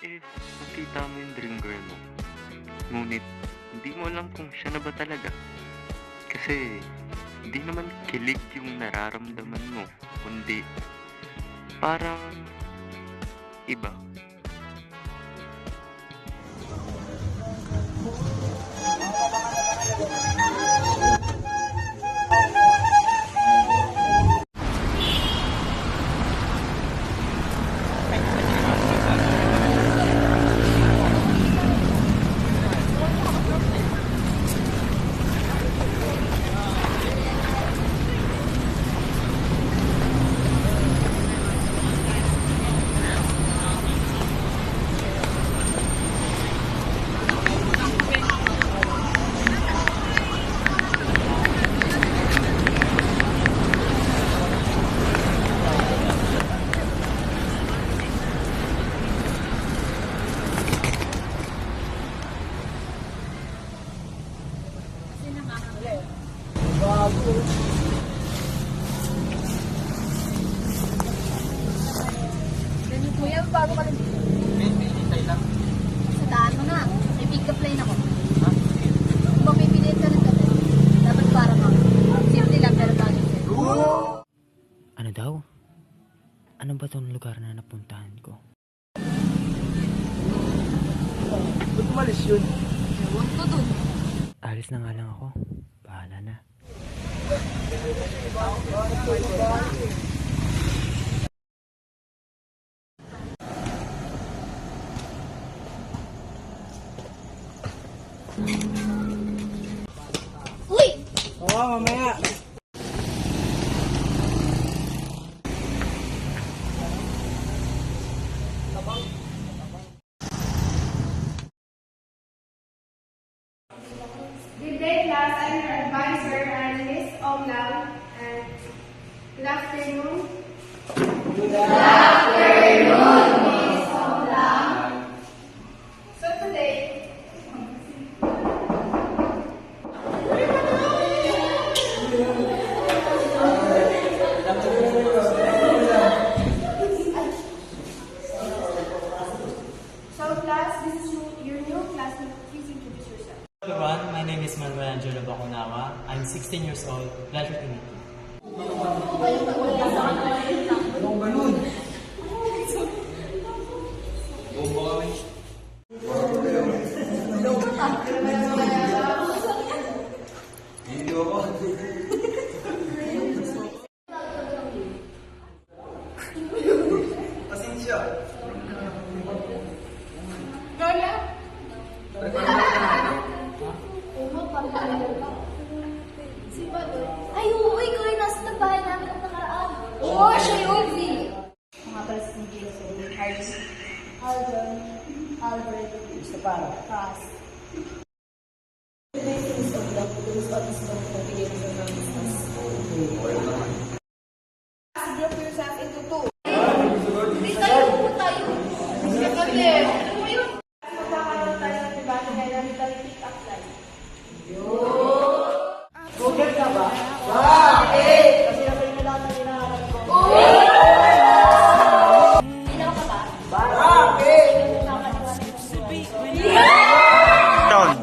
if nakita mo yung dream girl mo, ngunit hindi mo alam kung siya na ba talaga? Kasi hindi naman kilig yung nararamdaman mo, kundi parang iba. Kuya, bago ka lang dito. Hintay lang. Sa daan mo na. May pick-up line ako. Ha? Kung mapipiliin ka ng gabi, dapat para ka. Simple lang pero bagay sa'yo. Ano daw? Ano ba tong lugar na napuntahan ko? Ba't umalis yun? Ewan ko dun. Alis na nga lang ako. Bahala na. Uy! Oo, mamaya. Good day, class. I'm your advisor, Miss Omlang. And good afternoon. Good afternoon, Miss Omlang. So today, so class, this is your new classmate. Please introduce yourself. Everyone, my name is Manuel Angelo Bacunawa. I'm 16 years old. Pleasure to meet you. Pasensya. Lola, Ay, oo, ikaw rin nasa ng bahay namin ang nakaraan. Oo, siya yun, V. Mga pala si Gio, so Aldon, Albert, Gusto pa. Pass. group yourself into two. Hindi tayo, tayo. Sige kami. Ano mo yun? Magkakaroon tayo ng debate kaya namin tayo pick up line. Google ka ba? Kasi ako yung lahat ng hinahanap ko. Ginawa ka ba? Down!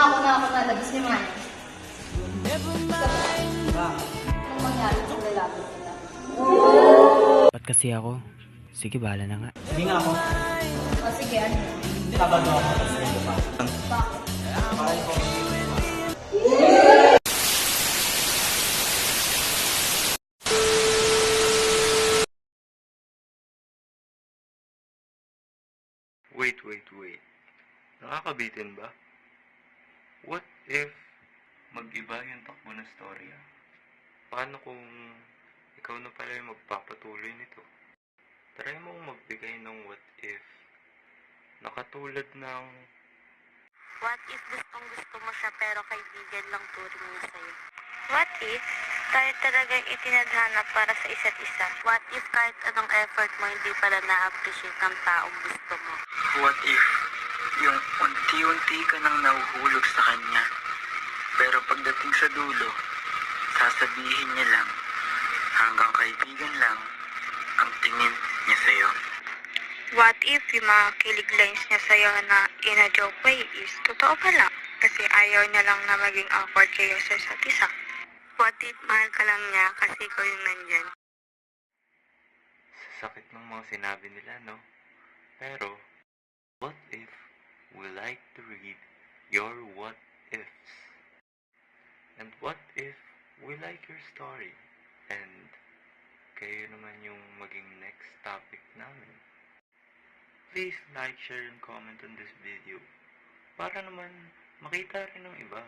Ako na, labis niyo man. Anong mangyari sa lalaki nila? Ba't kasi ako? Sige, bahala na nga. Hindi nga ako. O sige, ano? Sabado ako kasi ito pa. Bakit? Wait. Nakakabitin ba? What if mag-iba yung takbo ng storya? Paano kung ikaw na pala yung magpapatuloy nito? Try mong magbigay ng what if na katulad ng What if gustong gusto mo siya pero kaibigan lang turing niya sa'yo? What if tayo talagang itinadhana para sa isa't isa? What if kahit anong effort mo hindi pala na-appreciate ng taong gusto mo? What if yung unti-unti ka nang nahuhulog sa kanya, pero pagdating sa dulo, sasabihin niya lang, hanggang kaibigan lang ang tingin niya sa'yo. What if yung mga kilig lines niya sa'yo na in a joke way is totoo pala? Kasi ayaw niya lang na maging awkward kayo sa isa't isa. What if mahal ka lang niya kasi ikaw yung nandyan? Sakit ng mga sinabi nila, no? Pero, what if we like to read your what ifs? And what if we like your story? And kayo naman yung maging next topic namin. Please like, share, and comment on this video para naman makita rin ng iba.